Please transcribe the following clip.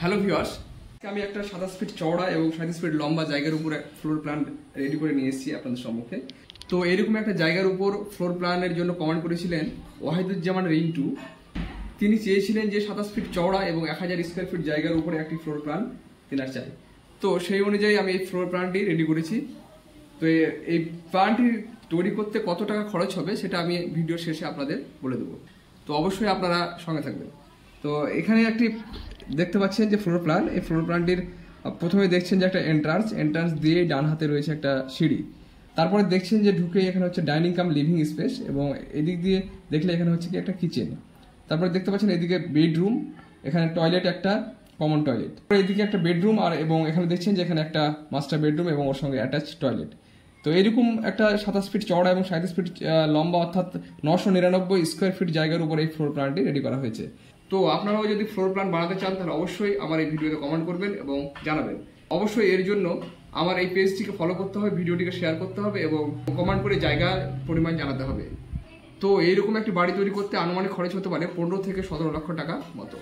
Hello viewers, আমি একটা 27 fit চওড়া এবং 37 ফিট লম্বা জায়গার উপরে ফ্লোর প্ল্যান রেডি করে নিয়ে এসেছি আপনাদের সম্মুখে। তো এরকম একটা জায়গার উপর ফ্লোর প্ল্যানের জন্য কমেন্ট করেছিলেন ওয়াহিদুজ্জামান রিন্টু। তিনি চেয়েছিলেন যে 27 ফিট চওড়া এবং 1000 স্কোয়ার ফিট জায়গার উপরে একটি ফ্লোর প্ল্যান তেনার চাই। তো সেই অনুযায়ী আমি এই ফ্লোর প্ল্যানটি রেডি করেছি। তো এই প্ল্যানটি তৈরি করতে কত টাকা খরচ হবে সেটা আমি ভিডিও শেষে আপনাদের বলে দেবো। তো অবশ্যই আপনারা সঙ্গে থাকবেন। তো এখানে একটি দেখতে পাচ্ছেন যে ফ্লোর প্ল্যান, এই ফ্লোর প্ল্যানটির প্রথমে দেখছেন যে একটা এন্ট্রান্স দিয়ে ডান হাতে রয়েছে একটা সিঁড়ি। তারপরে দেখছেন যে ঢুকে এখানে হচ্ছে ডাইনিং কাম লিভিং স্পেস এবং এদিক দিয়ে দেখলে এখানে হচ্ছে কি একটা কিচেন। তারপরে দেখতে পাচ্ছেন এদিকে বেডরুম, এখানে টয়লেট, একটা কমন টয়লেট। এদিকে একটা বেডরুম এবং এখানে দেখছেন যে এখানে একটা মাস্টার বেডরুম এবং ওর সঙ্গে অ্যাটাচ টয়লেট। তো এরকম একটা 27 ফিট চওড়া এবং 37 ফিট লম্বা অর্থাৎ 999 স্কোয়ার ফিট জায়গার উপর এই ফ্লোর প্ল্যানটি রেডি করা হয়েছে। তো আপনারাও যদি ফ্লোর প্ল্যান বানাতে চান তাহলে অবশ্যই আমার এই ভিডিওতে কমেন্ট করবেন এবং জানাবেন। অবশ্যই এর জন্য আমার এই পেজটিকে ফলো করতে হবে, ভিডিওটিকে শেয়ার করতে হবে এবং কমেন্ট করে জায়গার পরিমাণ জানাতে হবে। তো এইরকম একটি বাড়ি তৈরি করতে আনুমানিক খরচ হতে পারে 15 থেকে 17 লক্ষ টাকা মতো।